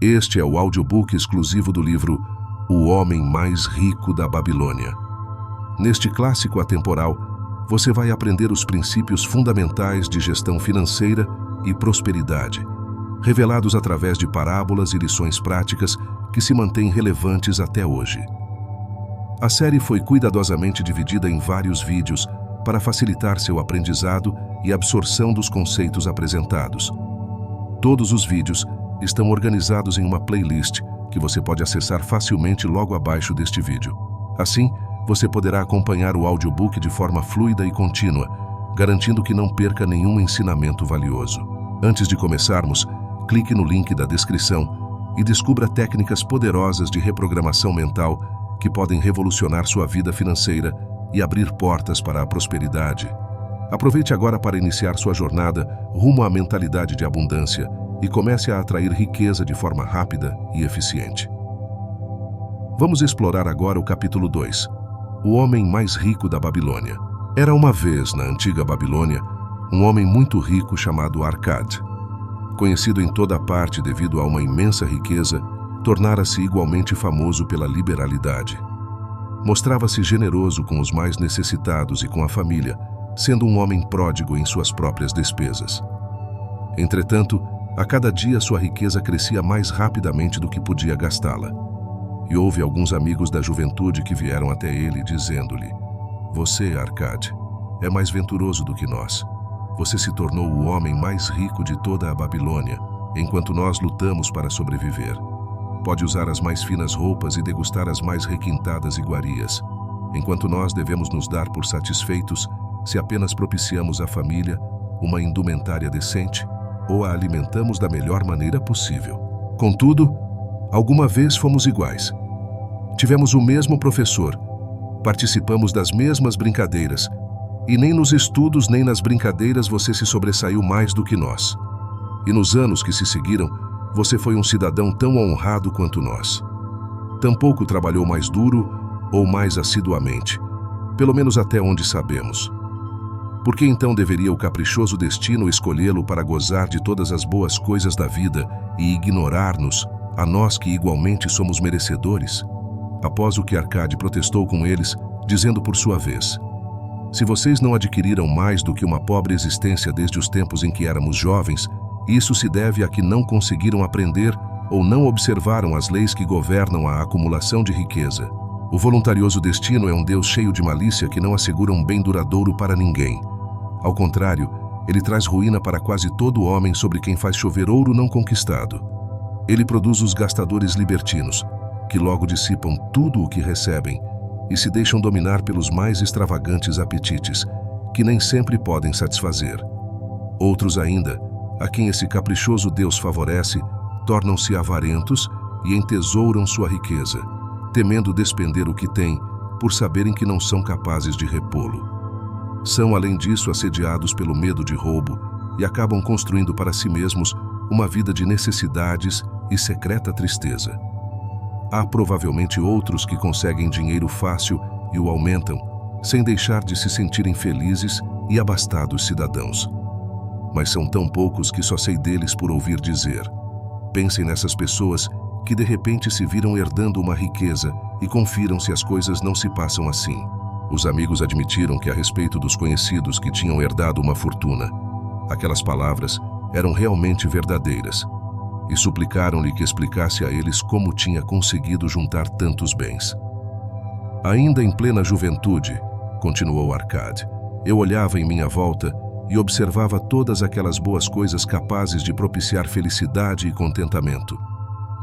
Este é o audiobook exclusivo do livro O Homem Mais Rico da Babilônia. Neste clássico atemporal, você vai aprender os princípios fundamentais de gestão financeira e prosperidade, revelados através de parábolas e lições práticas que se mantêm relevantes até hoje. A série foi cuidadosamente dividida em vários vídeos para facilitar seu aprendizado e absorção dos conceitos apresentados. Todos os vídeos estão organizados em uma playlist que você pode acessar facilmente logo abaixo deste vídeo. Assim, você poderá acompanhar o audiobook de forma fluida e contínua, garantindo que não perca nenhum ensinamento valioso. Antes de começarmos, clique no link da descrição e descubra técnicas poderosas de reprogramação mental que podem revolucionar sua vida financeira e abrir portas para a prosperidade. Aproveite agora para iniciar sua jornada rumo à mentalidade de abundância e comece a atrair riqueza de forma rápida e eficiente. Vamos explorar agora o capítulo 2, O Homem Mais Rico da Babilônia. Era uma vez, na antiga Babilônia, um homem muito rico chamado Arcade. Conhecido em toda parte devido a uma imensa riqueza, tornara-se igualmente famoso pela liberalidade. Mostrava-se generoso com os mais necessitados e com a família, sendo um homem pródigo em suas próprias despesas. Entretanto, a cada dia sua riqueza crescia mais rapidamente do que podia gastá-la. E houve alguns amigos da juventude que vieram até ele dizendo-lhe: "Você, Arcade, é mais venturoso do que nós. Você se tornou o homem mais rico de toda a Babilônia, enquanto nós lutamos para sobreviver. Pode usar as mais finas roupas e degustar as mais requintadas iguarias, enquanto nós devemos nos dar por satisfeitos se apenas propiciamos à família uma indumentária decente ou a alimentamos da melhor maneira possível. Contudo, alguma vez fomos iguais. Tivemos o mesmo professor, participamos das mesmas brincadeiras, e nem nos estudos nem nas brincadeiras você se sobressaiu mais do que nós. E nos anos que se seguiram, você foi um cidadão tão honrado quanto nós. Tampouco trabalhou mais duro ou mais assiduamente, pelo menos até onde sabemos. Por que então deveria o caprichoso destino escolhê-lo para gozar de todas as boas coisas da vida e ignorar-nos, a nós que igualmente somos merecedores?" Após o que Arcade protestou com eles, dizendo por sua vez: "Se vocês não adquiriram mais do que uma pobre existência desde os tempos em que éramos jovens, isso se deve a que não conseguiram aprender ou não observaram as leis que governam a acumulação de riqueza. O voluntarioso destino é um Deus cheio de malícia que não assegura um bem duradouro para ninguém. Ao contrário, ele traz ruína para quase todo homem sobre quem faz chover ouro não conquistado. Ele produz os gastadores libertinos, que logo dissipam tudo o que recebem e se deixam dominar pelos mais extravagantes apetites, que nem sempre podem satisfazer. Outros ainda, a quem esse caprichoso Deus favorece, tornam-se avarentos e entesouram sua riqueza, temendo despender o que têm, por saberem que não são capazes de repô-lo. São, além disso, assediados pelo medo de roubo e acabam construindo para si mesmos uma vida de necessidades e secreta tristeza. Há provavelmente outros que conseguem dinheiro fácil e o aumentam, sem deixar de se sentirem felizes e abastados cidadãos. Mas são tão poucos que só sei deles por ouvir dizer. Pensem nessas pessoas que de repente se viram herdando uma riqueza e confiram se as coisas não se passam assim." Os amigos admitiram que a respeito dos conhecidos que tinham herdado uma fortuna, aquelas palavras eram realmente verdadeiras, e suplicaram-lhe que explicasse a eles como tinha conseguido juntar tantos bens. "Ainda em plena juventude", continuou Arcade, "eu olhava em minha volta e observava todas aquelas boas coisas capazes de propiciar felicidade e contentamento.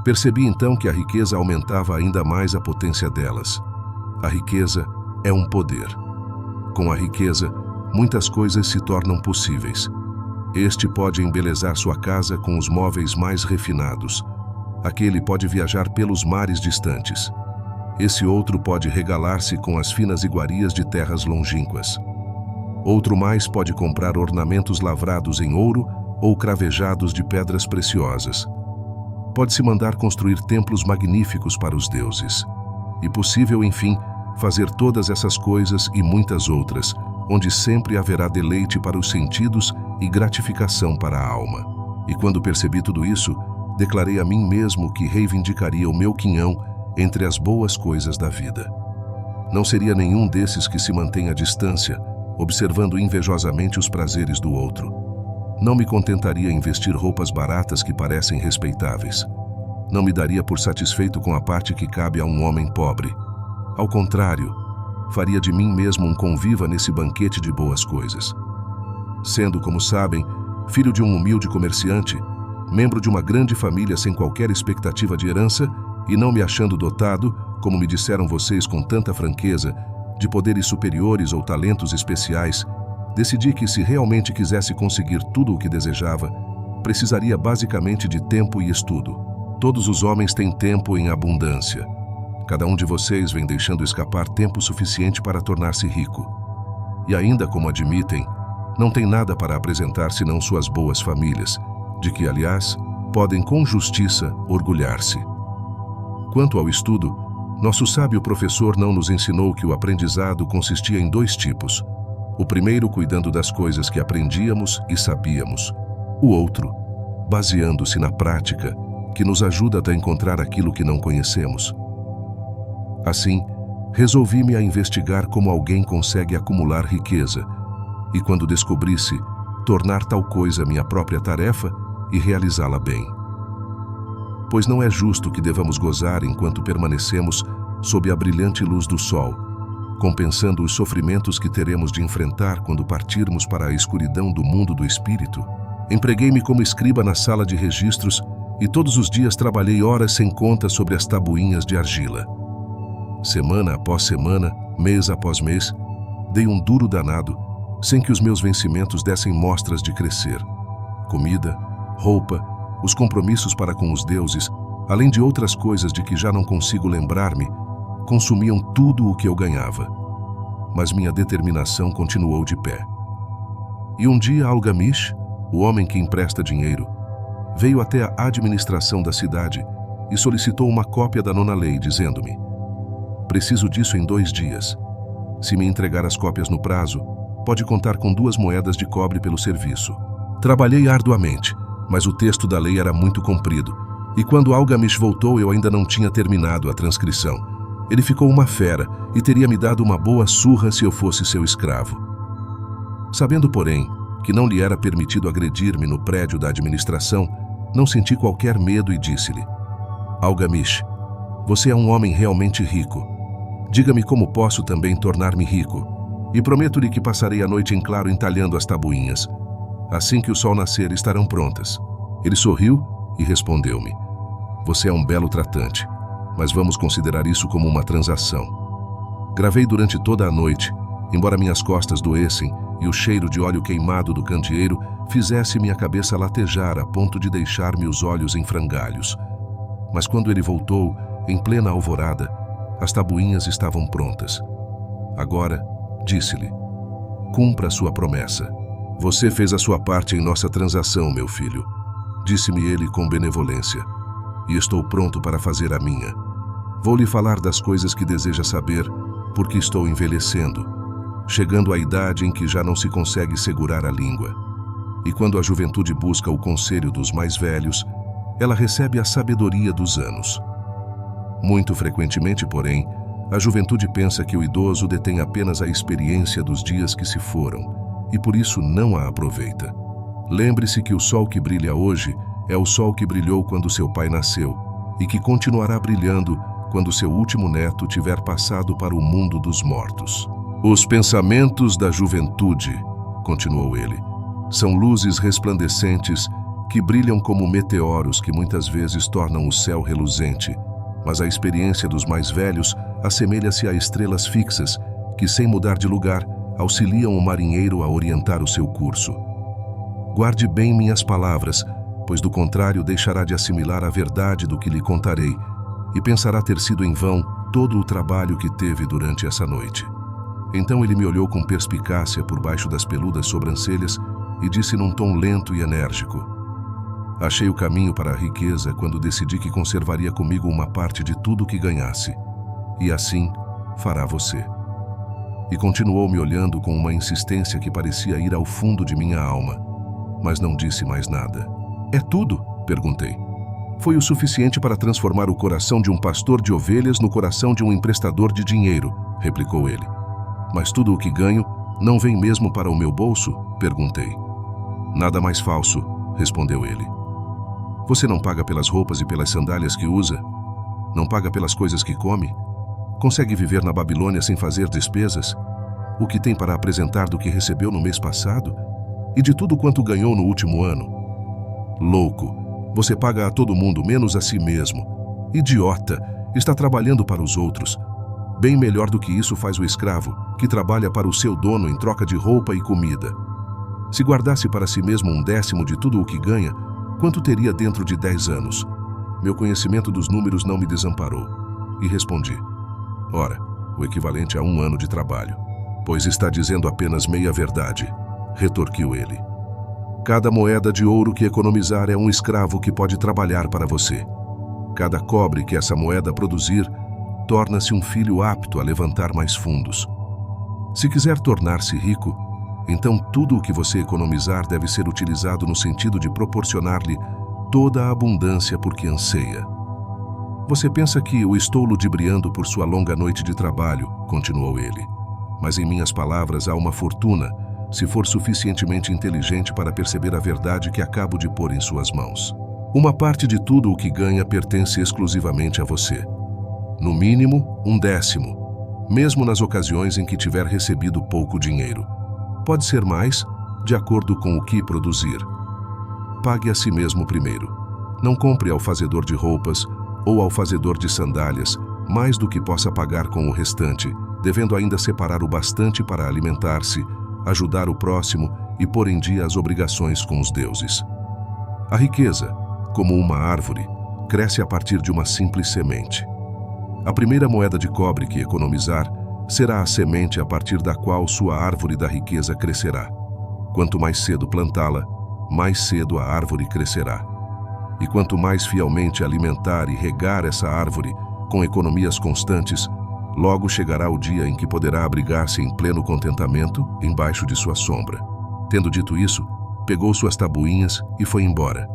Percebi então que a riqueza aumentava ainda mais a potência delas. A riqueza é um poder. Com a riqueza, muitas coisas se tornam possíveis. Este pode embelezar sua casa com os móveis mais refinados. Aquele pode viajar pelos mares distantes. Esse outro pode regalar-se com as finas iguarias de terras longínquas. Outro mais pode comprar ornamentos lavrados em ouro ou cravejados de pedras preciosas. Pode-se mandar construir templos magníficos para os deuses. E possível, enfim, fazer todas essas coisas e muitas outras, onde sempre haverá deleite para os sentidos e gratificação para a alma. E quando percebi tudo isso, declarei a mim mesmo que reivindicaria o meu quinhão entre as boas coisas da vida. Não seria nenhum desses que se mantém à distância, observando invejosamente os prazeres do outro. Não me contentaria em vestir roupas baratas que parecem respeitáveis. Não me daria por satisfeito com a parte que cabe a um homem pobre. Ao contrário, faria de mim mesmo um conviva nesse banquete de boas coisas. Sendo, como sabem, filho de um humilde comerciante, membro de uma grande família sem qualquer expectativa de herança e não me achando dotado, como me disseram vocês com tanta franqueza, de poderes superiores ou talentos especiais, decidi que se realmente quisesse conseguir tudo o que desejava, precisaria basicamente de tempo e estudo. Todos os homens têm tempo em abundância. Cada um de vocês vem deixando escapar tempo suficiente para tornar-se rico. E ainda, como admitem, não tem nada para apresentar senão suas boas famílias, de que, aliás, podem com justiça orgulhar-se. Quanto ao estudo, nosso sábio professor não nos ensinou que o aprendizado consistia em 2 tipos. O primeiro, cuidando das coisas que aprendíamos e sabíamos. O outro, baseando-se na prática, que nos ajuda a encontrar aquilo que não conhecemos. Assim, resolvi-me a investigar como alguém consegue acumular riqueza e, quando descobrisse, tornar tal coisa minha própria tarefa e realizá-la bem. Pois não é justo que devamos gozar enquanto permanecemos sob a brilhante luz do sol, compensando os sofrimentos que teremos de enfrentar quando partirmos para a escuridão do mundo do espírito. Empreguei-me como escriba na sala de registros e todos os dias trabalhei horas sem conta sobre as tabuinhas de argila. Semana após semana, mês após mês, dei um duro danado, sem que os meus vencimentos dessem mostras de crescer. Comida, roupa, os compromissos para com os deuses, além de outras coisas de que já não consigo lembrar-me, consumiam tudo o que eu ganhava. Mas minha determinação continuou de pé. E um dia Algamish, o homem que empresta dinheiro, veio até a administração da cidade e solicitou uma cópia da nona lei, dizendo-me: preciso disso em 2 dias. Se me entregar as cópias no prazo, pode contar com 2 moedas de cobre pelo serviço. Trabalhei arduamente, mas o texto da lei era muito comprido, e quando Algamish voltou eu ainda não tinha terminado a transcrição. Ele ficou uma fera e teria me dado uma boa surra se eu fosse seu escravo. Sabendo, porém, que não lhe era permitido agredir-me no prédio da administração, não senti qualquer medo e disse-lhe: Algamish, você é um homem realmente rico. Diga-me como posso também tornar-me rico, e prometo-lhe que passarei a noite em claro entalhando as tabuinhas. Assim que o sol nascer, estarão prontas. Ele sorriu e respondeu-me: você é um belo tratante, mas vamos considerar isso como uma transação. Gravei durante toda a noite, embora minhas costas doessem e o cheiro de óleo queimado do candeeiro fizesse minha cabeça latejar a ponto de deixar-me os olhos em frangalhos. Mas quando ele voltou, em plena alvorada, as tabuinhas estavam prontas. Agora, disse-lhe: cumpra a sua promessa. Você fez a sua parte em nossa transação, meu filho, disse-me ele com benevolência, e estou pronto para fazer a minha. Vou lhe falar das coisas que deseja saber, porque estou envelhecendo, chegando à idade em que já não se consegue segurar a língua. E quando a juventude busca o conselho dos mais velhos, ela recebe a sabedoria dos anos. Muito frequentemente, porém, a juventude pensa que o idoso detém apenas a experiência dos dias que se foram, e por isso não a aproveita. Lembre-se que o sol que brilha hoje é o sol que brilhou quando seu pai nasceu, e que continuará brilhando quando seu último neto tiver passado para o mundo dos mortos. Os pensamentos da juventude, continuou ele, são luzes resplandecentes que brilham como meteoros que muitas vezes tornam o céu reluzente, mas a experiência dos mais velhos assemelha-se a estrelas fixas que, sem mudar de lugar, auxiliam o marinheiro a orientar o seu curso. Guarde bem minhas palavras, pois do contrário deixará de assimilar a verdade do que lhe contarei e pensará ter sido em vão todo o trabalho que teve durante essa noite. Então ele me olhou com perspicácia por baixo das peludas sobrancelhas e disse num tom lento e enérgico: achei o caminho para a riqueza quando decidi que conservaria comigo uma parte de tudo o que ganhasse, e assim fará você. E continuou me olhando com uma insistência que parecia ir ao fundo de minha alma, mas não disse mais nada. É tudo? Perguntei. Foi o suficiente para transformar o coração de um pastor de ovelhas no coração de um emprestador de dinheiro, replicou ele. Mas tudo o que ganho não vem mesmo para o meu bolso? Perguntei. Nada mais falso, respondeu ele. Você não paga pelas roupas e pelas sandálias que usa? Não paga pelas coisas que come? Consegue viver na Babilônia sem fazer despesas? O que tem para apresentar do que recebeu no mês passado? E de tudo quanto ganhou no último ano? Louco! Você paga a todo mundo, menos a si mesmo. Idiota! Está trabalhando para os outros. Bem melhor do que isso faz o escravo, que trabalha para o seu dono em troca de roupa e comida. Se guardasse para si mesmo 1/10 de tudo o que ganha, quanto teria dentro de 10 anos? Meu conhecimento dos números não me desamparou. E respondi. Ora, o equivalente a 1 ano de trabalho. Pois está dizendo apenas meia verdade, retorquiu ele. Cada moeda de ouro que economizar é um escravo que pode trabalhar para você. Cada cobre que essa moeda produzir, torna-se um filho apto a levantar mais fundos. Se quiser tornar-se rico, então tudo o que você economizar deve ser utilizado no sentido de proporcionar-lhe toda a abundância por que anseia. Você pensa que o estou ludibriando por sua longa noite de trabalho, continuou ele. Mas em minhas palavras há uma fortuna, se for suficientemente inteligente para perceber a verdade que acabo de pôr em suas mãos. Uma parte de tudo o que ganha pertence exclusivamente a você. No mínimo, 1/10, mesmo nas ocasiões em que tiver recebido pouco dinheiro. Pode ser mais, de acordo com o que produzir. Pague a si mesmo primeiro. Não compre ao fazedor de roupas ou ao fazedor de sandálias mais do que possa pagar com o restante, devendo ainda separar o bastante para alimentar-se, ajudar o próximo e pôr em dia as obrigações com os deuses. A riqueza, como uma árvore, cresce a partir de uma simples semente. A primeira moeda de cobre que economizar será a semente a partir da qual sua árvore da riqueza crescerá. Quanto mais cedo plantá-la, mais cedo a árvore crescerá. E quanto mais fielmente alimentar e regar essa árvore com economias constantes, logo chegará o dia em que poderá abrigar-se em pleno contentamento embaixo de sua sombra. Tendo dito isso, pegou suas tabuinhas e foi embora.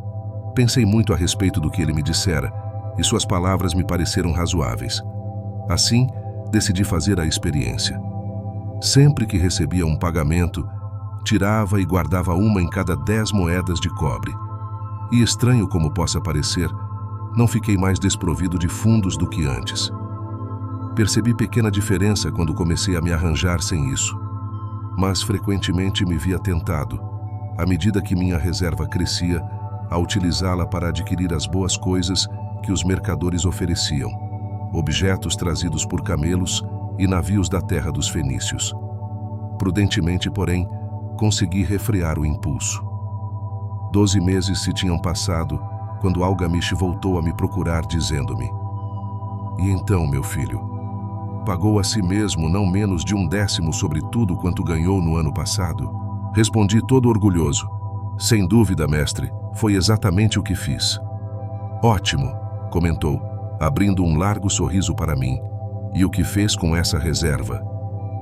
Pensei muito a respeito do que ele me dissera, e suas palavras me pareceram razoáveis. Assim, decidi fazer a experiência. Sempre que recebia um pagamento, tirava e guardava uma em cada 10 moedas de cobre. E estranho como possa parecer, não fiquei mais desprovido de fundos do que antes. Percebi pequena diferença quando comecei a me arranjar sem isso. Mas frequentemente me via tentado, à medida que minha reserva crescia, a utilizá-la para adquirir as boas coisas que os mercadores ofereciam, objetos trazidos por camelos e navios da terra dos fenícios. Prudentemente, porém, consegui refrear o impulso. 12 meses se tinham passado quando Algamish voltou a me procurar dizendo-me: "E então, meu filho, pagou a si mesmo não menos de 1/10 sobre tudo quanto ganhou no ano passado?" Respondi todo orgulhoso: "Sem dúvida, mestre, foi exatamente o que fiz." "Ótimo", comentou, abrindo um largo sorriso para mim. "E o que fez com essa reserva?"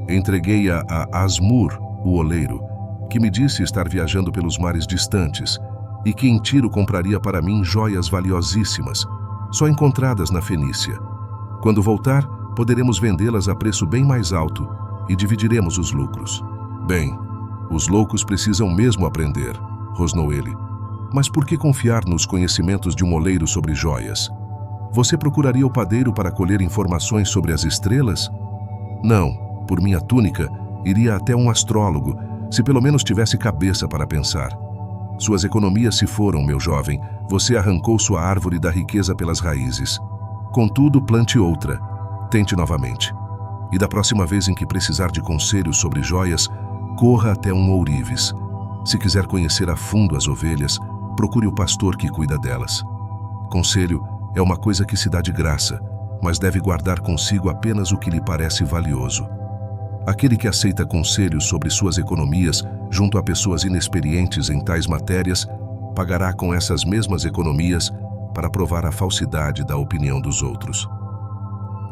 Entreguei-a a Asmur, o oleiro, que me disse estar viajando pelos mares distantes e que em Tiro compraria para mim joias valiosíssimas, só encontradas na Fenícia. Quando voltar, poderemos vendê-las a preço bem mais alto e dividiremos os lucros. "Bem, os loucos precisam mesmo aprender", rosnou ele. "Mas por que confiar nos conhecimentos de um oleiro sobre joias? Você procuraria o padeiro para colher informações sobre as estrelas? Não, por minha túnica, iria até um astrólogo, se pelo menos tivesse cabeça para pensar. Suas economias se foram, meu jovem, você arrancou sua árvore da riqueza pelas raízes. Contudo, plante outra, tente novamente. E da próxima vez em que precisar de conselhos sobre joias, corra até um ourives. Se quiser conhecer a fundo as ovelhas, procure o pastor que cuida delas. Conselho é uma coisa que se dá de graça, mas deve guardar consigo apenas o que lhe parece valioso. Aquele que aceita conselhos sobre suas economias junto a pessoas inexperientes em tais matérias, pagará com essas mesmas economias para provar a falsidade da opinião dos outros."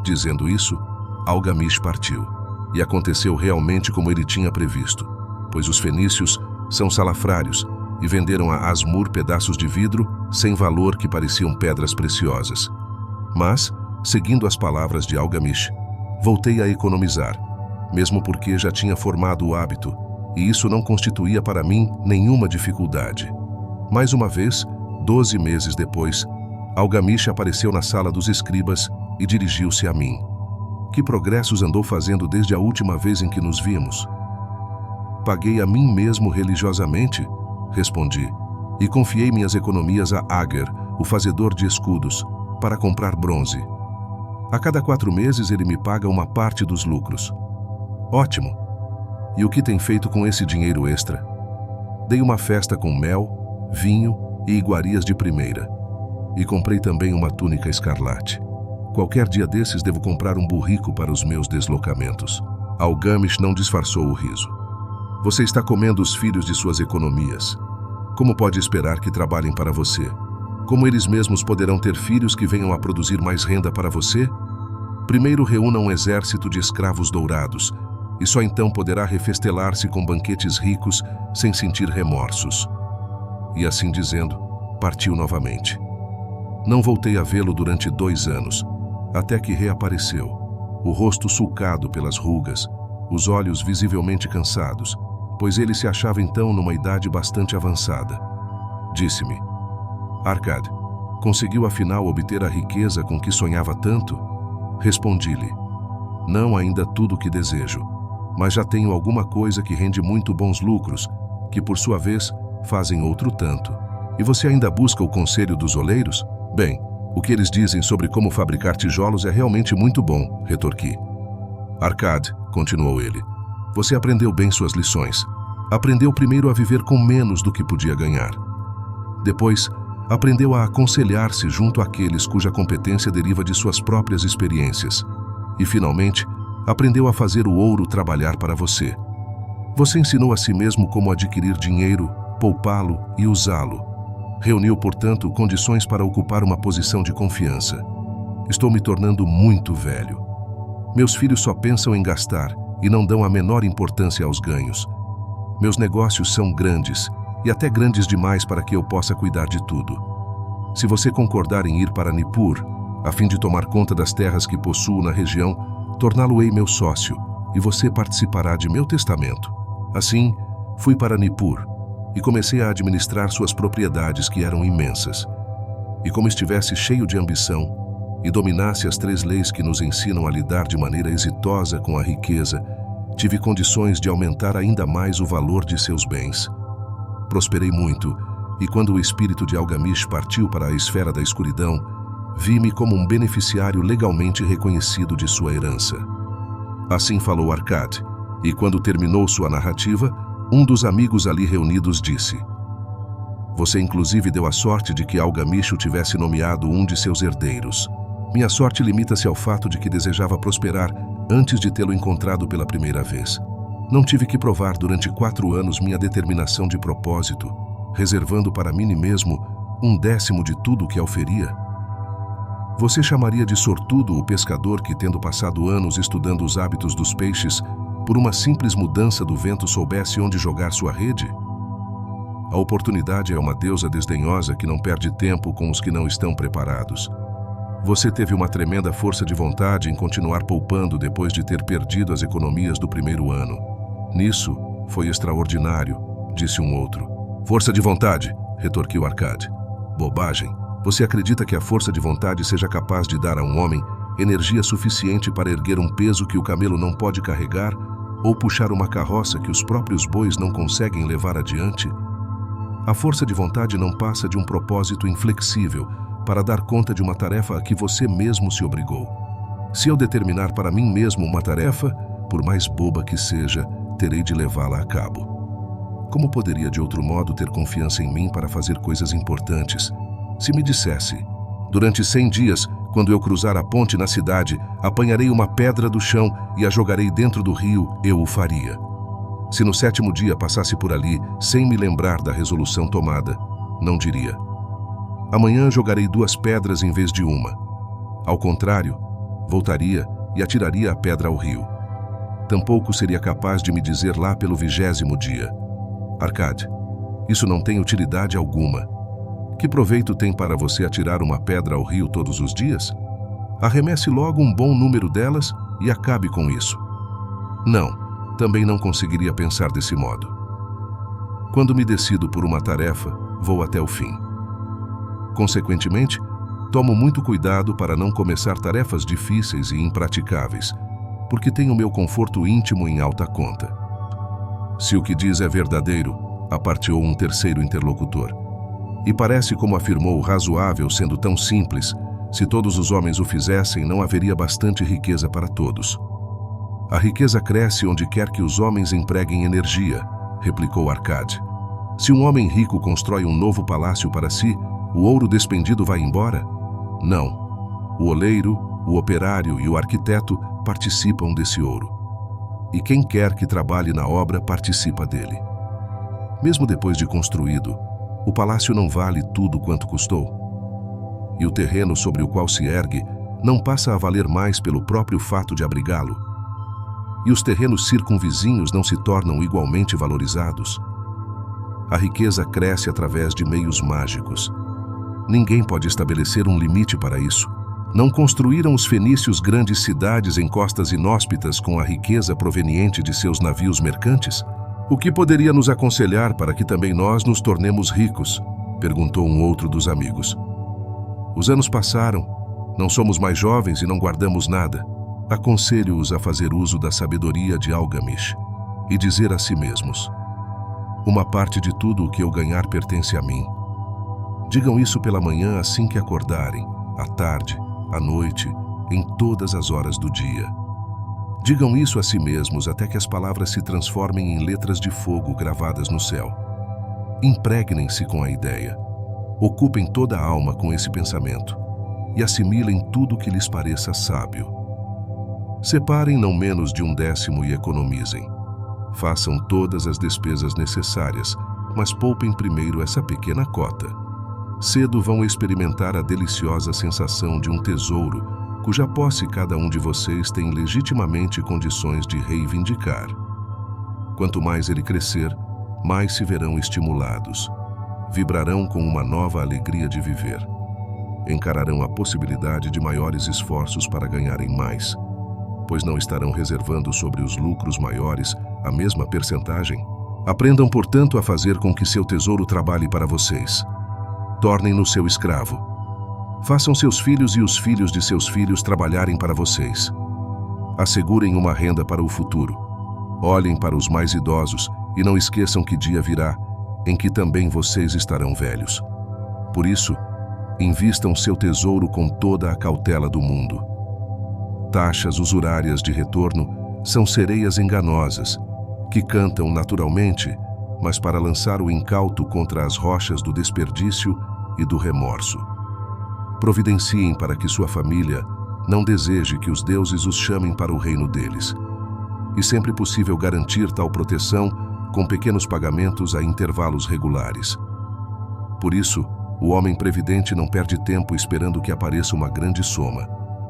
Dizendo isso, Algamish partiu. E aconteceu realmente como ele tinha previsto, pois os fenícios são salafrários e venderam a Asmur pedaços de vidro sem valor que pareciam pedras preciosas. Mas, seguindo as palavras de Algamish, voltei a economizar, mesmo porque já tinha formado o hábito, e isso não constituía para mim nenhuma dificuldade. Mais uma vez, 12 meses depois, Algamish apareceu na sala dos escribas e dirigiu-se a mim. Que progressos andou fazendo desde a última vez em que nos vimos? Paguei a mim mesmo religiosamente, respondi, e confiei minhas economias a Ager, o fazedor de escudos, para comprar bronze. A cada 4 meses ele me paga uma parte dos lucros. Ótimo! E o que tem feito com esse dinheiro extra? Dei uma festa com mel, vinho e iguarias de primeira. E comprei também uma túnica escarlate. Qualquer dia desses devo comprar um burrico para os meus deslocamentos. Algamish não disfarçou o riso. Você está comendo os filhos de suas economias. Como pode esperar que trabalhem para você? Como eles mesmos poderão ter filhos que venham a produzir mais renda para você? Primeiro reúna um exército de escravos dourados, e só então poderá refestelar-se com banquetes ricos sem sentir remorsos. E assim dizendo, partiu novamente. Não voltei a vê-lo durante 2 anos, até que reapareceu, o rosto sulcado pelas rugas, os olhos visivelmente cansados, pois ele se achava então numa idade bastante avançada. Disse-me: Arkad, conseguiu afinal obter a riqueza com que sonhava tanto? Respondi-lhe: não ainda tudo o que desejo, mas já tenho alguma coisa que rende muito bons lucros, que por sua vez fazem outro tanto. E você ainda busca o conselho dos oleiros? Bem, o que eles dizem sobre como fabricar tijolos é realmente muito bom, retorqui. Arkad, continuou ele, você aprendeu bem suas lições. Aprendeu primeiro a viver com menos do que podia ganhar. Depois, aprendeu a aconselhar-se junto àqueles cuja competência deriva de suas próprias experiências. E, finalmente, aprendeu a fazer o ouro trabalhar para você. Você ensinou a si mesmo como adquirir dinheiro, poupá-lo e usá-lo. Reuniu, portanto, condições para ocupar uma posição de confiança. Estou me tornando muito velho. Meus filhos só pensam em gastar e não dão a menor importância aos ganhos. Meus negócios são grandes, e até grandes demais para que eu possa cuidar de tudo. Se você concordar em ir para Nippur, a fim de tomar conta das terras que possuo na região, torná-lo-ei meu sócio, e você participará de meu testamento. Assim, fui para Nippur, e comecei a administrar suas propriedades, que eram imensas. E como estivesse cheio de ambição, e dominasse as 3 leis que nos ensinam a lidar de maneira exitosa com a riqueza, tive condições de aumentar ainda mais o valor de seus bens. Prosperei muito, e quando o espírito de Algamish partiu para a esfera da escuridão, vi-me como um beneficiário legalmente reconhecido de sua herança. Assim falou Arkad, e quando terminou sua narrativa, um dos amigos ali reunidos disse: você inclusive deu a sorte de que Algamish o tivesse nomeado um de seus herdeiros. Minha sorte limita-se ao fato de que desejava prosperar antes de tê-lo encontrado pela primeira vez. Não tive que provar durante 4 anos minha determinação de propósito, reservando para mim mesmo 1/10 de tudo o que auferia. Você chamaria de sortudo o pescador que, tendo passado anos estudando os hábitos dos peixes, por uma simples mudança do vento soubesse onde jogar sua rede? A oportunidade é uma deusa desdenhosa que não perde tempo com os que não estão preparados. Você teve uma tremenda força de vontade em continuar poupando depois de ter perdido as economias do primeiro ano. Nisso, foi extraordinário, disse um outro. Força de vontade, retorquiu Arkad. Bobagem. Você acredita que a força de vontade seja capaz de dar a um homem energia suficiente para erguer um peso que o camelo não pode carregar ou puxar uma carroça que os próprios bois não conseguem levar adiante? A força de vontade não passa de um propósito inflexível para dar conta de uma tarefa a que você mesmo se obrigou. Se eu determinar para mim mesmo uma tarefa, por mais boba que seja, terei de levá-la a cabo. Como poderia de outro modo ter confiança em mim para fazer coisas importantes? Se me dissesse: durante 100 dias, quando eu cruzar a ponte na cidade, apanharei uma pedra do chão e a jogarei dentro do rio, eu o faria. Se no 7º dia passasse por ali, sem me lembrar da resolução tomada, não diria: amanhã jogarei 2 pedras em vez de uma. Ao contrário, voltaria e atiraria a pedra ao rio. Tampouco seria capaz de me dizer lá pelo 20º dia: Arkad, Isso não tem utilidade alguma. Que proveito tem para você atirar uma pedra ao rio todos os dias? Arremesse logo um bom número delas e acabe com isso. Não, também não conseguiria pensar desse modo. Quando me decido por uma tarefa, vou até o fim. Consequentemente, tomo muito cuidado para não começar tarefas difíceis e impraticáveis, porque tenho meu conforto íntimo em alta conta. Se o que diz é verdadeiro, aparteou um terceiro interlocutor. E parece como afirmou razoável sendo tão simples, se todos os homens o fizessem, não haveria bastante riqueza para todos. A riqueza cresce onde quer que os homens empreguem energia, replicou Arcade. Se um homem rico constrói um novo palácio para si, o ouro despendido vai embora? Não. O oleiro, o operário e o arquiteto participam desse ouro. E quem quer que trabalhe na obra participa dele. Mesmo depois de construído, o palácio não vale tudo quanto custou. E o terreno sobre o qual se ergue não passa a valer mais pelo próprio fato de abrigá-lo. E os terrenos circunvizinhos não se tornam igualmente valorizados. A riqueza cresce através de meios mágicos. Ninguém pode estabelecer um limite para isso. Não construíram os fenícios grandes cidades em costas inóspitas com a riqueza proveniente de seus navios mercantes? O que poderia nos aconselhar para que também nós nos tornemos ricos? Perguntou um outro dos amigos. Os anos passaram, não somos mais jovens e não guardamos nada. Aconselho-os a fazer uso da sabedoria de Algamish e dizer a si mesmos: uma parte de tudo o que eu ganhar pertence a mim. Digam isso pela manhã assim que acordarem, à tarde, à noite, em todas as horas do dia. Digam isso a si mesmos até que as palavras se transformem em letras de fogo gravadas no céu. Impregnem-se com a ideia. Ocupem toda a alma com esse pensamento e assimilem tudo o que lhes pareça sábio. Separem não menos de 1/10 e economizem. Façam todas as despesas necessárias, mas poupem primeiro essa pequena cota. Cedo vão experimentar a deliciosa sensação de um tesouro, cuja posse cada um de vocês tem legitimamente condições de reivindicar. Quanto mais ele crescer, mais se verão estimulados. Vibrarão com uma nova alegria de viver. Encararão a possibilidade de maiores esforços para ganharem mais, pois não estarão reservando sobre os lucros maiores a mesma percentagem. Aprendam, portanto, a fazer com que seu tesouro trabalhe para vocês. Tornem-no seu escravo. Façam seus filhos e os filhos de seus filhos trabalharem para vocês. Assegurem uma renda para o futuro. Olhem para os mais idosos e não esqueçam que dia virá em que também vocês estarão velhos. Por isso, invistam seu tesouro com toda a cautela do mundo. Taxas usurárias de retorno são sereias enganosas, que cantam naturalmente, mas para lançar o incauto contra as rochas do desperdício e do remorso. Providenciem para que sua família não deseje que os deuses os chamem para o reino deles. E sempre possível garantir tal proteção com pequenos pagamentos a intervalos regulares. Por isso, o homem previdente não perde tempo esperando que apareça uma grande soma,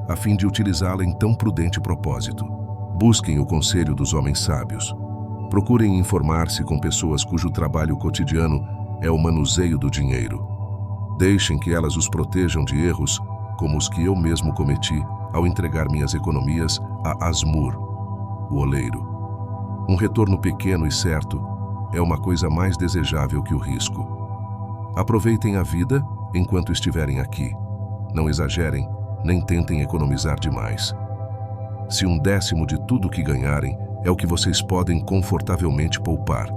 a fim de utilizá-la em tão prudente propósito. Busquem o conselho dos homens sábios. Procurem informar-se com pessoas cujo trabalho cotidiano é o manuseio do dinheiro. Deixem que elas os protejam de erros, como os que eu mesmo cometi ao entregar minhas economias a Asmur, o oleiro. Um retorno pequeno e certo é uma coisa mais desejável que o risco. Aproveitem a vida enquanto estiverem aqui. Não exagerem, nem tentem economizar demais. Se 1/10 de tudo que ganharem é o que vocês podem confortavelmente poupar,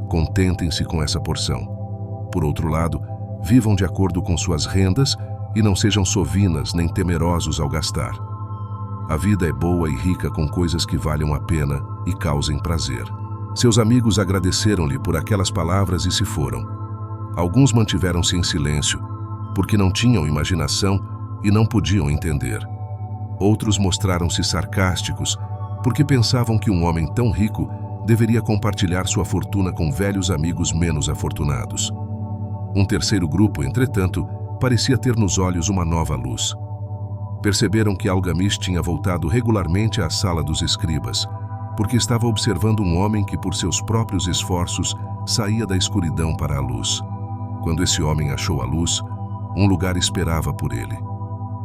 contentem-se com essa porção. Por outro lado, vivam de acordo com suas rendas e não sejam sovinas nem temerosos ao gastar. A vida é boa e rica com coisas que valham a pena e causem prazer. Seus amigos agradeceram-lhe por aquelas palavras e se foram. Alguns mantiveram-se em silêncio, porque não tinham imaginação e não podiam entender. Outros mostraram-se sarcásticos, porque pensavam que um homem tão rico deveria compartilhar sua fortuna com velhos amigos menos afortunados. Um terceiro grupo, entretanto, parecia ter nos olhos uma nova luz. Perceberam que Algamish tinha voltado regularmente à sala dos escribas, porque estava observando um homem que, por seus próprios esforços, saía da escuridão para a luz. Quando esse homem achou a luz, um lugar esperava por ele.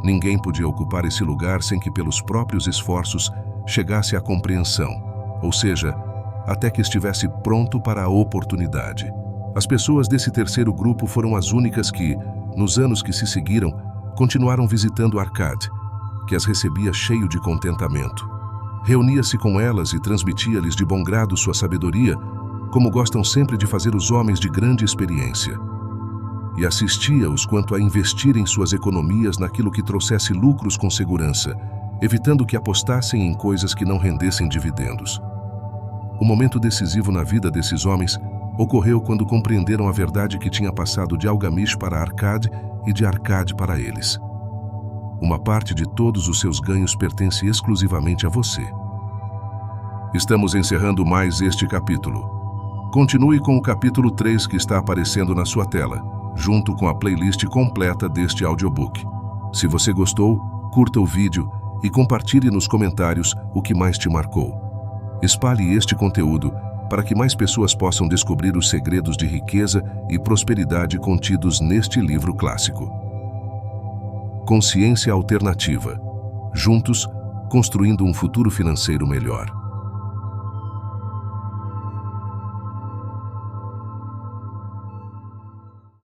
Ninguém podia ocupar esse lugar sem que, pelos próprios esforços, chegasse à compreensão, ou seja, até que estivesse pronto para a oportunidade. As pessoas desse terceiro grupo foram as únicas que, nos anos que se seguiram, continuaram visitando Arkad, que as recebia cheio de contentamento. Reunia-se com elas e transmitia-lhes de bom grado sua sabedoria, como gostam sempre de fazer os homens de grande experiência. E assistia-os quanto a investirem suas economias naquilo que trouxesse lucros com segurança, evitando que apostassem em coisas que não rendessem dividendos. O momento decisivo na vida desses homens ocorreu quando compreenderam a verdade que tinha passado de Algamish para Arkad e de Arkad para eles. Uma parte de todos os seus ganhos pertence exclusivamente a você. Estamos encerrando mais este capítulo. Continue com o capítulo 3 que está aparecendo na sua tela, junto com a playlist completa deste audiobook. Se você gostou, curta o vídeo e compartilhe nos comentários o que mais te marcou. Espalhe este conteúdo para que mais pessoas possam descobrir os segredos de riqueza e prosperidade contidos neste livro clássico. Consciência Alternativa. Juntos, construindo um futuro financeiro melhor.